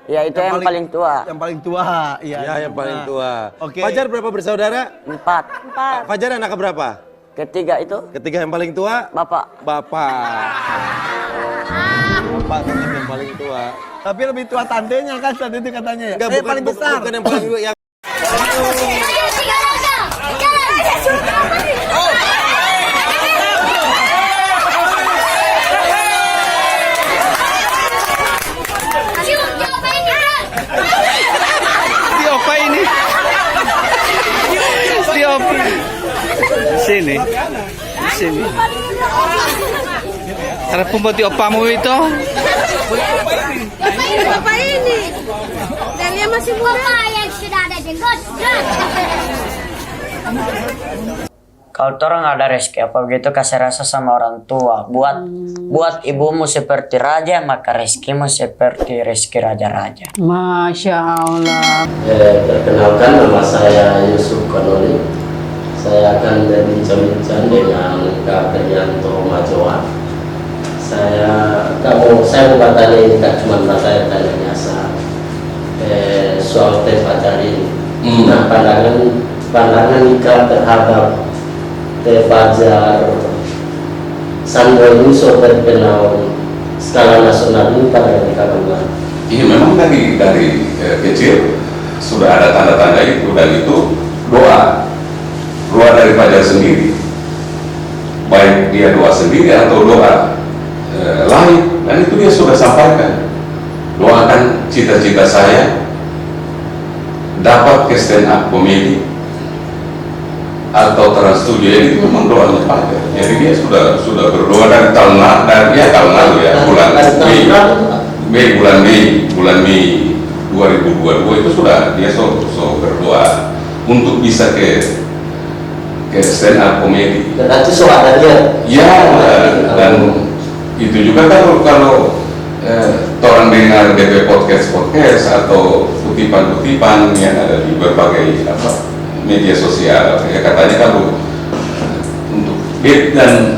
Ya itu yang paling tua. Yang paling tua, iya. Ya, yang paling tua. Oke. Fajar berapa bersaudara? 4. Fajar anak berapa? Ketiga itu Ketiga yang paling tua? bapak. Bapak. Bapak tetap yang paling tua. Tapi lebih tua tantenya kan saat itu katanya ya. Enggak, bukan paling besar. Bukan yang paling yang Siapa ini? Siapa? Sini. Sini. Ada pembuat opamu itu? Bapak ini. Dan dia masih muda yang sudah ada jenggot. Kalau orang ada rezeki apa begitu kasih rasa sama orang tua. Buat ibumu seperti raja, maka rezekimu seperti rezeki raja-raja. Masya Allah. Perkenalkan, nama saya Yusuf Kanoli. Saya akan berbincang-bincang dengan Kak Prianto Majoa. Saya bukan tanya ini Kak, cuma saya tanya biasa soal teh pacar ini. Nah, pandangan nikah terhadap teh pacar Sanbo ini so terkenal skala nasional ini pada nikah bagaimana? Iya, memang dari kecil sudah ada tanda-tanda itu, dan itu doa dari pacar sendiri, baik dia doa sendiri atau doa lain, dan itu dia sudah sampaikan. Doakan cita-cita saya dapat ke stand up komedi atau Trans Studio, itu memang doanya pacar. Jadi dia sudah berdoa dari tahun lalu ya, bulan Mei 2022 itu sudah dia so berdoa untuk bisa ke stand up komedi. Dan nanti so ada dia. Ya, dan itu juga kalau orang dengar DP podcast atau kutipan-kutipan yang ada di berbagai media sosial, ya katanya kalau untuk dan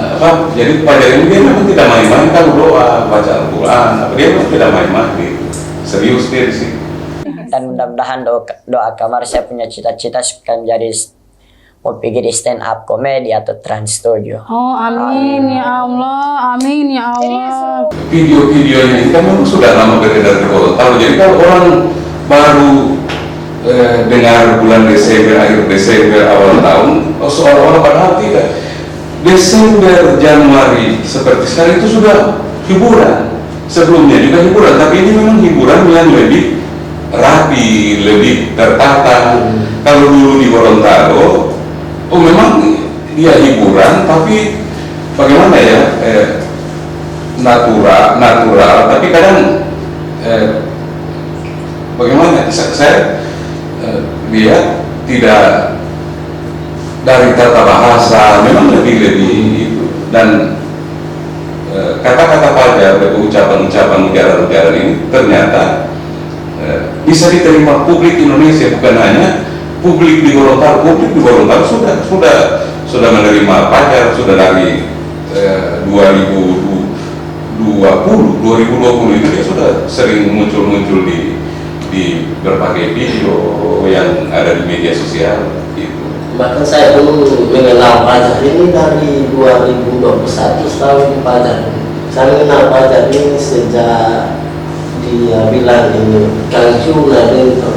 jadi pacar ini dia memang tidak main-main kalau doa baca Al-Quran, dia memang tidak main-main, serius dia sih. Dan mudah-mudahan doa kamar saya punya cita-cita supaya menjadi mau pergi di stand up komedi atau Trans Studio. Oh, amin ya Allah, amin ya Allah. Video-videonya ini kan memang sudah lama beredar di Gorontalo. Jadi kalau orang baru dengar bulan Desember, akhir Desember, awal tahun, seolah-olah padahal tidak. Desember, Januari seperti sekarang itu sudah hiburan. Sebelumnya juga hiburan, tapi ini memang hiburan yang lebih rapi, lebih tertata. Kalau dulu di Gorontalo, memang dia hiburan, tapi bagaimana ya, natural, tapi kadang bagaimana saya dia tidak dari tata bahasa, memang lebih itu, dan kata-kata pajar, ucapan-ucapan ujaran ini ternyata bisa diterima publik Indonesia, bukan hanya publik di Gorontalo. Publik di Gorontalo sudah menerima pacar sudah dari 2020 itu dia sudah sering muncul di berbagai video yang ada di media sosial gitu. Bahkan saya pun mengenal pacar ini dari 2021 tahun pacar. Saya mengenal pacar ini sejak dia bilang ini Kangcu Nadento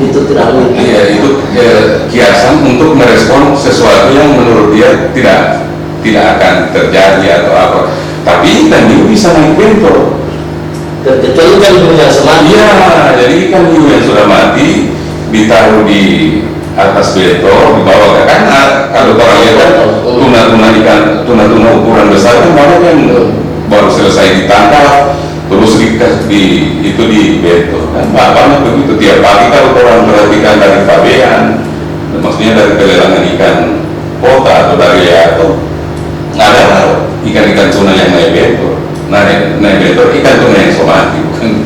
itu tidak mungkin. Iya, itu kiasan untuk merespon sesuatu yang menurut dia tidak akan terjadi atau apa. Tapi ikan hiu bisa naik bentor. Kecuali kan punya semati. Iya, jadi ikan hiu yang sudah mati ditaruh di atas bentor, dibawa kan kalau orang lihat kan tuna ukuran besar kan banyak yang baru selesai ditangkap terus itu di bentor kan banyak begitu. Tiap pagi kalau orang perhatikan dari pabean, maksudnya dari pelelangan ikan kota atau dari atau nggak ada ikan-ikan tuna yang naik bentor. Naik bentor ikan tuna yang somati bukan.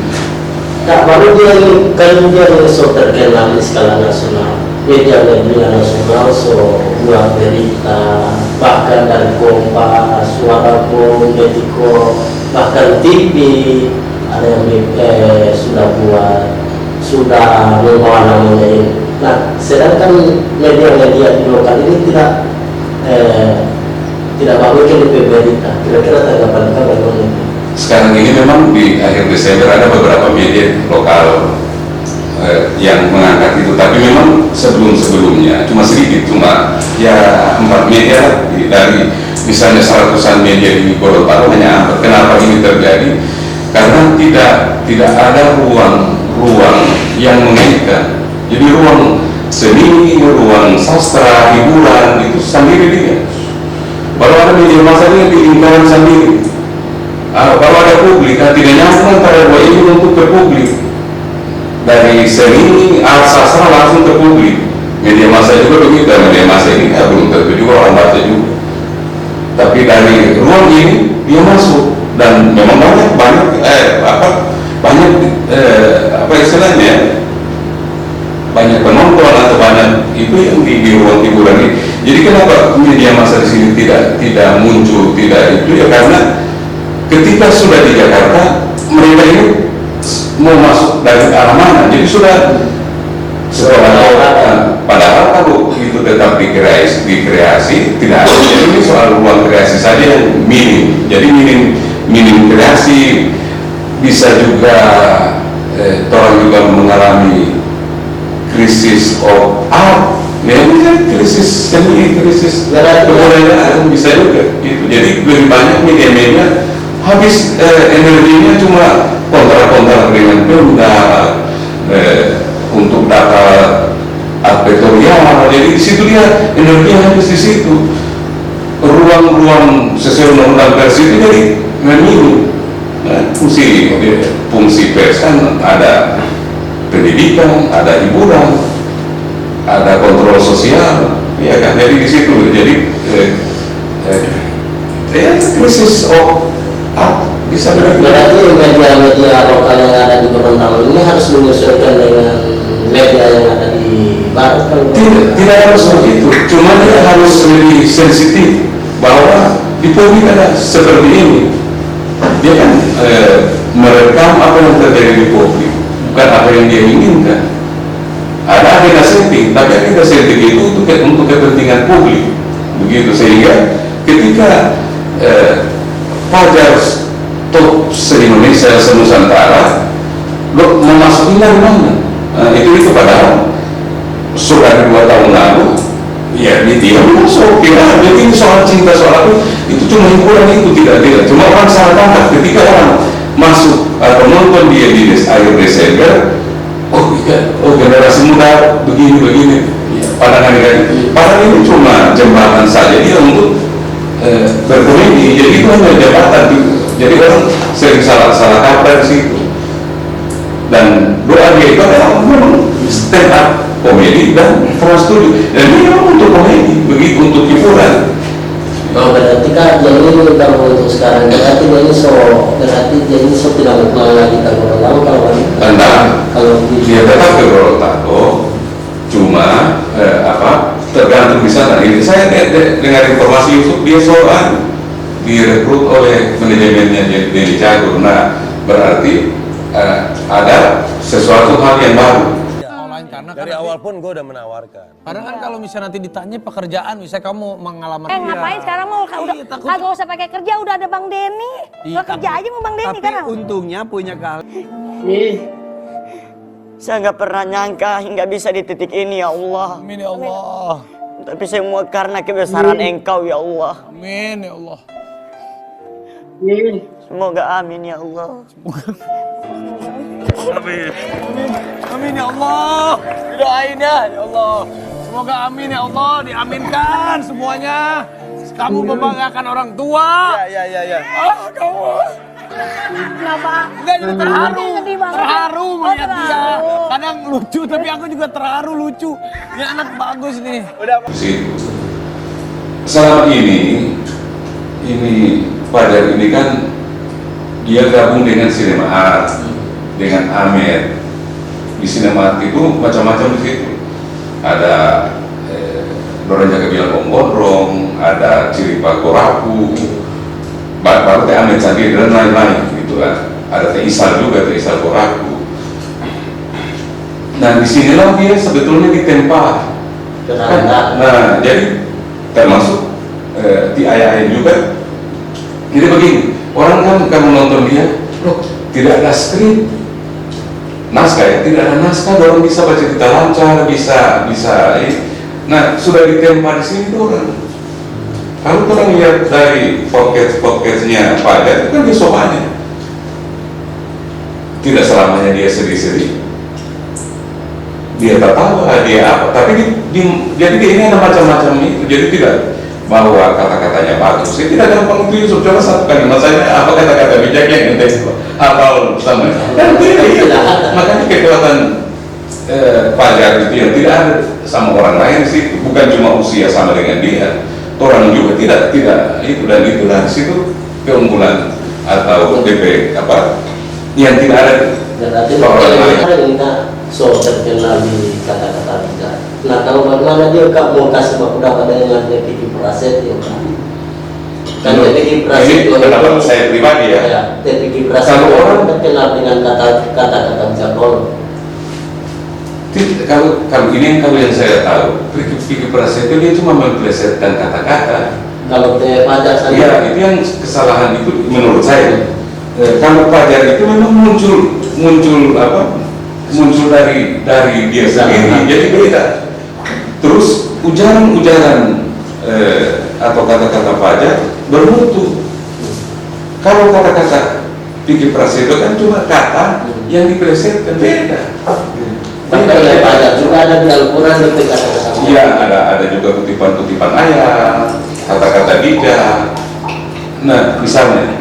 Tak baru dia kan dia so terkenal di skala nasional. Media nasional so buat berita, bahkan dari Kompas, Suara Pun, Metiko, bahkan TV ada yang sudah sudah membawa namanya ini. Nah, sedangkan media-media di lokal ini tidak memiliki berita. Kira-kira tanggapan kita bagaimana? Sekarang ini memang di akhir Desember ada beberapa media lokal yang mengangkat itu, tapi memang sebelum-sebelumnya cuma sedikit, cuma ya 4 media dari misalnya 100-an media di Gorontalo hanya 4. Kenapa ini terjadi? Karena tidak ada ruang yang mengaitkan. Jadi ruang seni, ruang sastra, hiburan itu sendiri dia. Baru ada media massa ini di lingkaran sendiri. Baru ada publik, tidak nyambung antara dua ini untuk ke publik. Dari seni, sastra langsung ke publik. Media massa juga begitu, media massa ini belum tentu juga orang baca juga. Tapi dari ruang ini dia masuk dan memang banyak istilahnya, banyak penonton atau banyak itu yang di ruang hiburan ini. Jadi kenapa media massa di sini tidak muncul, tidak itu ya karena ketika sudah di Jakarta mereka ini mau masuk dari arah mana, jadi sudah padahal kalau itu tetap dikreasi tidak ada. Jadi ini soal ruang kreasi saja yang minim. Jadi minim kreasi, bisa juga orang juga mengalami krisis of art, ya krisis seni, krisis kebudayaan bisa juga gitu. Jadi lebih banyak media-media habis energinya cuma kontrak-kontrak dengan Pemda untuk data arketorial. Jadi di situ dia energinya habis di situ. Ruang-ruang sesuai undang-undang pers itu jadi minim. Fungsi pers kan ada pendidikan, ada hiburan, ada kontrol sosial, ya kan? Jadi di situ jadi krisis bisa berarti media lokal yang ada di Gorontalo ini harus menyesuaikan dengan media yang ada di barat. Tidak harus begitu, cuma dia harus lebih sensitif bahwa di publik ada seperti ini. Dia kan merekam apa yang terjadi di publik, bukan apa yang dia inginkan. Ada agenda setting, tapi agenda setting itu untuk kepentingan publik, begitu. Sehingga ketika pelajar top se-Indonesia, se-Nusantara memasuki dari mana? Itu padahal sudah 2 tahun lalu, ya dia masuk. Jadi ini soal cinta, soal apa? Itu cuma hiburan, itu tidak. Cuma orang salah tangkap ketika orang masuk atau nonton dia di akhir Desember. Oh generasi muda begini. Ya, padahal ini cuma jembatan saja dia untuk berkomedi. Jadi itu hanya jabatan. Jadi orang sering salah kaprah di situ. Dan doa dia itu adalah memang stand up komedi dan trans studio. Dan ini memang untuk komedi, begitu untuk hiburan. Oh, berarti kan jadi kalau untuk sekarang berarti dia ini tidak mau lagi ke Gorontalo kalau dia tetap ke Gorontalo, cuma tergantung di sana. Ini saya dengar informasi Yusuf dia seorang direkrut oleh manajemennya Denny Cagur. Nah berarti ada sesuatu hal yang baru. Karena Dari awal pun gue udah menawarkan. Karena kan kalau misalnya nanti ditanya pekerjaan, misalnya kamu mengalami Ngapain sekarang mau kagak usah pakai kerja, udah ada Bang Denny. Lo kerja aja sama Bang Denny tapi kan. untungnya punya Saya nggak pernah nyangka hingga bisa di titik ini ya Allah. Amin ya Allah. Tapi semua karena kebesaran Engkau ya Allah. Amin ya Allah. Semoga amin ya Allah. Amin ya Allah. Doain ya Allah. Semoga amin ya Allah, diaminkan semuanya. Kamu membanggakan orang tua. Ya. Kamu. Kenapa? Enggak, jadi terharu. Sedih banget. Terharu melihat dia. terharu. Kadang lucu, tapi aku juga terharu lucu. Ini anak bagus nih. Di situ. Selama ini Fajar ini kan dia gabung dengan Cinema Art, dengan Amer. Di Cinema Art itu macam-macam di situ. Ada Loren Jaga Bilang Om Gondrong, ada Ciripa Korapu, baru Amer Sandi dan lain-lain gitu kan. ada Teh Isal juga, Teh Isal Boraku. Nah disinilah dia sebetulnya ditempa. Nah jadi termasuk di ayah juga. Jadi begini, orang kan kamu nonton dia, loh tidak ada skrip, naskah ya, tidak ada naskah, orang bisa baca cerita lancar, bisa. Nah sudah ditempa di sini tuh orang. Kalau orang lihat dari podcast-podcastnya Fajar itu kan dia sopannya, tidak selamanya dia sedih-sedih, dia tertawa, dia apa, tapi jadi dia ini ada macam-macam itu, jadi tidak bahwa kata-katanya bagus, saya tidak gampang itu Yusuf, coba satu kalimat saja apa kata-kata bijak yang ente hafal sama, dan tidak, makanya kekuatan Fajar itu yang tidak ada sama orang lain sih, bukan cuma usia sama dengan dia, orang juga tidak itu, dan itulah di situ keunggulan atau DP apa yang tidak ada. Berarti orang kita so terkenal di kata-kata bijak. Nah kalau bagaimana dia mau kasih baku dapat dengan Tepiki Prasetyo kan Tepiki Prasetyo ini pendapat saya pribadi ya. Tepiki Prasetyo orang terkenal dengan kata-kata bijak. Kalau yang saya tahu, Tepiki Prasetyo dia cuma memplesetkan kata-kata. Kalau Fajar saja. Ya itu yang kesalahan itu menurut saya. Kalau Fajar itu memang muncul dari dia sendiri, jadi beda. Terus ujaran atau kata-kata Fajar bermutu. Kalau kata-kata Tepiki Prasetyo kan cuma kata yang diplesetkan, beda. Bahkan Fajar juga ada di Al-Quran lebih kata-kata. Iya, ada juga kutipan-kutipan ayat, kata-kata bijak. Nah, misalnya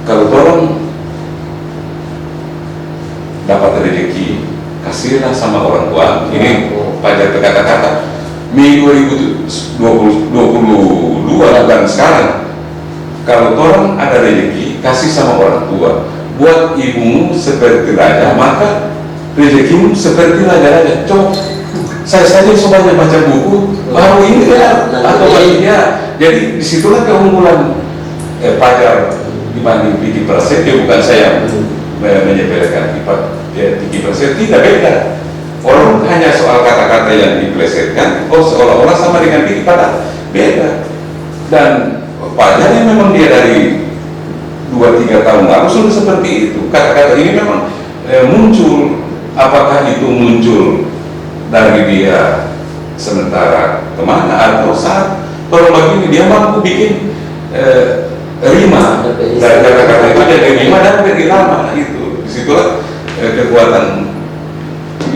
kalau orang dapat rezeki, kasihlah sama orang tua. Ini Fajar berkata-kata Mei 2022 bukan sekarang. Kalau orang ada rezeki, kasih sama orang tua. Buat ibumu seperti raja, maka rezekimu seperti raja-raja. Coba saya saja semuanya baca buku baru ini ya, atau baginya. Jadi disitulah keunggulan Fajar dibanding Tepiki Prasetyo. Bukan saya menyepelekan Tepiki Prasetyo, tidak beda. Orang hanya soal kata-kata yang diplesetkan, seolah-olah sama dengan Tepiki, padahal beda. Dan Fajar yang memang dia dari 2-3 tahun lalu sudah seperti itu. Kata-kata ini memang muncul. Apakah itu muncul dari dia sementara kemana, atau saat kalau begini dia mampu bikin rima dari kata-kata itu jadi rima dan jadi lama itu. Disitulah kekuatan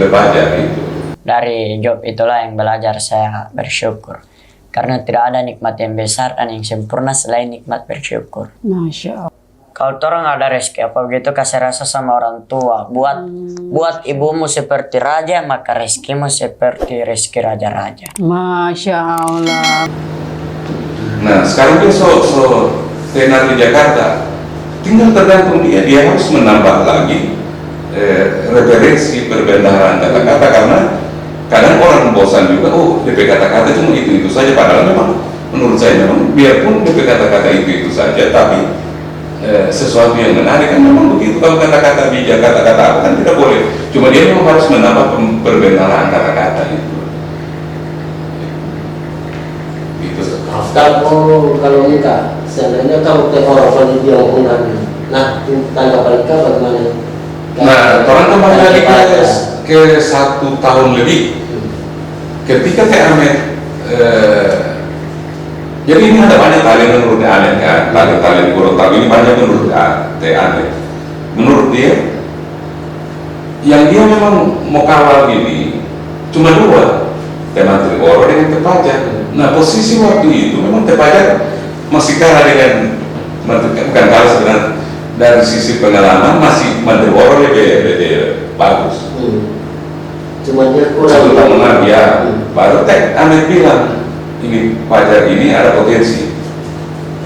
Fajar itu. Dari job itulah yang belajar saya bersyukur. Karena tidak ada nikmat yang besar dan yang sempurna selain nikmat bersyukur. Masya Allah. Kalau orang ada rezeki apa begitu kasih rasa sama orang tua. Buat ibumu seperti raja, maka rezekimu seperti rezeki raja-raja. Masya Allah. Nah sekarang dia tenar di Jakarta, tinggal tergantung dia harus menambah lagi referensi perbendaharaan kata-kata, karena kadang orang bosan juga, DP kata-kata cuma itu saja, padahal memang menurut saya memang biarpun DP kata-kata itu saja, tapi sesuatu yang menarik kan memang begitu. Kalau kata-kata bijak, kata-kata apa kan tidak boleh, cuma dia memang harus menambah perbendaharaan kata-kata itu. Kalau nikah, sebenarnya kalau orang dia undang, nah tanggapan nikah bagaimana? Nah, orang kembali lagi ke 1 tahun lebih. Ketika Teh Amet, jadi ini ada banyak talent menurut Teh Amet kan, talent Gorontalo ini banyak menurut Teh Amet. Menurut dia, yang dia memang mau kawal ini cuma 2, Teh Menteri Oro dengan Teh Fajar. Nah posisi waktu itu memang Teh Fajar masih kalah dengan bukan kalah sebenarnya, dari sisi pengalaman masih Menteri Oro lebih bagus. Cuma dia kurang. 1 tahunan ya, baru Teh Amet bilang ini Fajar ini ada potensi,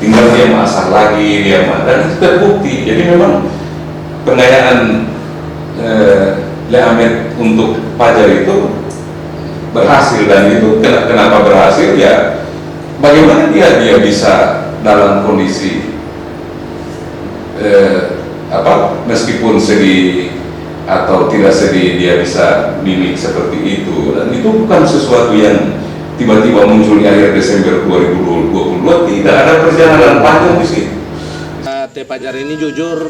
tinggal dia masak lagi, dan itu terbukti. Jadi memang pengayaan Le Amet untuk Fajar itu berhasil, dan itu kenapa berhasil ya, bagaimana dia bisa dalam kondisi meskipun sedih atau tidak sedih dia bisa mimik seperti itu, dan itu bukan sesuatu yang tiba-tiba muncul di akhir Desember 2022. Tidak, ada perjalanan panjang di situ. Teh Fajar ini jujur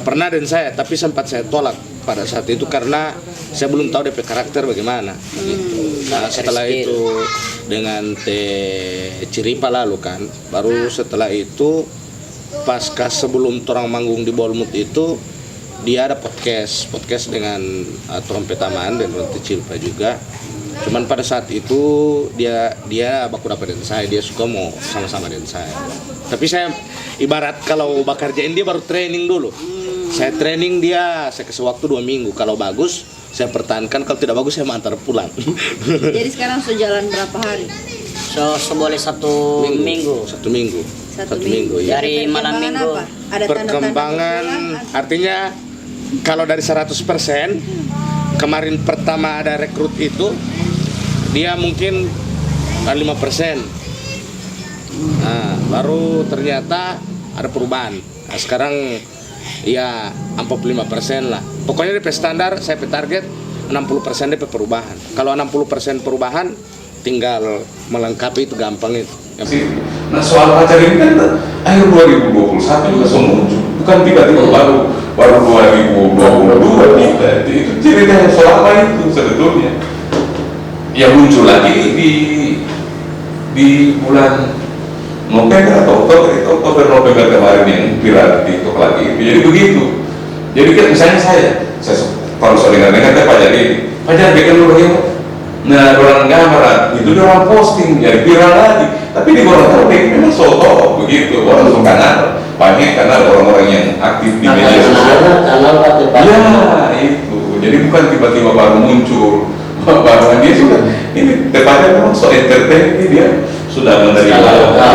pernah dan saya, tapi sempat saya tolak pada saat itu karena saya belum tahu DP karakter bagaimana. Gitu. Nah, setelah itu dengan Teh Ciripa lalu kan, baru setelah itu pasca sebelum orang manggung di Bolmut itu dia ada podcast dengan Trompetaman dan Teh Ciripa juga. Cuman pada saat itu dia baku dapat dengan saya, dia suka mau sama-sama dengan saya. Tapi saya ibarat kalau bakar kerjain dia baru training dulu. Saya training dia, saya kasih waktu 2 minggu. Kalau bagus, saya pertahankan. Kalau tidak bagus, saya mau antar pulang. Jadi sekarang sudah jalan berapa hari? Boleh 1 minggu. 1 minggu. 1 minggu. Ya. Dari malam minggu. Apa? Ada Perkembangan artinya kalau dari 100%, kemarin pertama ada rekrut itu, dia mungkin 5%. Nah, baru ternyata ada perubahan. Nah, sekarang ya 45% lah. Pokoknya DP standar saya target 60% DP perubahan. Kalau 60% perubahan tinggal melengkapi, itu gampang itu. Nah, soal pacar ini kan akhir 2021 langsung muncul, bukan tiba-tiba baru 2022 tidak. Itu ceritanya soal apa itu sebetulnya? Ya muncul lagi di bulan November atau Oktober kemarin yang viral di TikTok lagi. Jadi begitu. Jadi kan misalnya saya kalau soal dengar-dengar Pak Fajar bikin dulu bagaimana? Nah, orang gambar itu dia orang posting jadi viral lagi. Tapi di Gorontalo memang soto begitu. Orang suka nonton banyak karena orang-orang yang aktif di media sosial. Ya itu. Jadi bukan tiba-tiba baru muncul. Bahwa dia sudah ini tepatnya memang so entertain ini dia sudah menerima.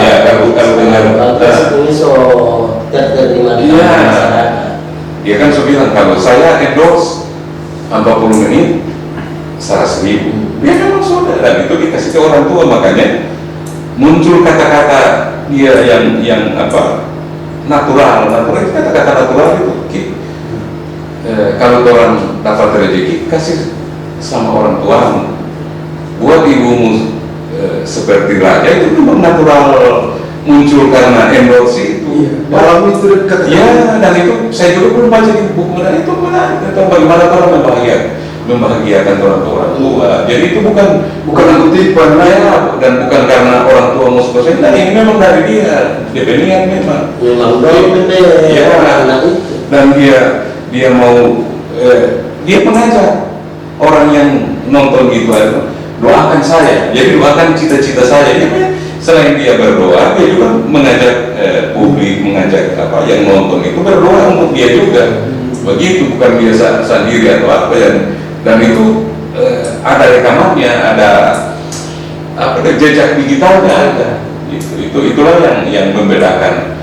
Ya kalau dengan dia kan sudah bilang kalau saya endorse 40 menit 100.000. Dia memang sudah, dan itu dikasih ke orang tua, makanya muncul kata-kata dia yang natural itu kata-kata natural itu. Kalau orang dapat rezeki kasih sama orang tuamu, buat ibumu seperti raja, itu memang natural muncul karena endorse itu. Dalam itu dekat. Ya, dan itu saya juga belum baca di buku, dan itu menarik tentang bagaimana orang membahagiakan orang tua. Jadi itu bukan kutipan ya, dan bukan karena orang tua mau suka saya. Nah, ini memang dari dia niat memang. Ya, dan dia mau dia mengajak orang yang nonton gitu aja, doakan saya. Jadi doakan cita-cita saya. Ya, selain dia berdoa, dia juga mengajak publik, mengajak yang nonton itu berdoa untuk dia juga. Begitu, bukan dia sendiri atau apa yang. Dan itu ada rekamannya, ada jejak digitalnya ada. Itulah yang membedakan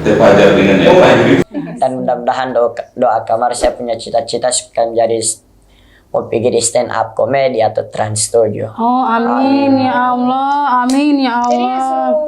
Teh Fajar dengan yang lain. Dan mudah-mudahan doa kamar saya punya cita-cita akan jadi mau pergi di stand up komedi atau Trans Studio. Oh, amin ya Allah, amin ya Allah.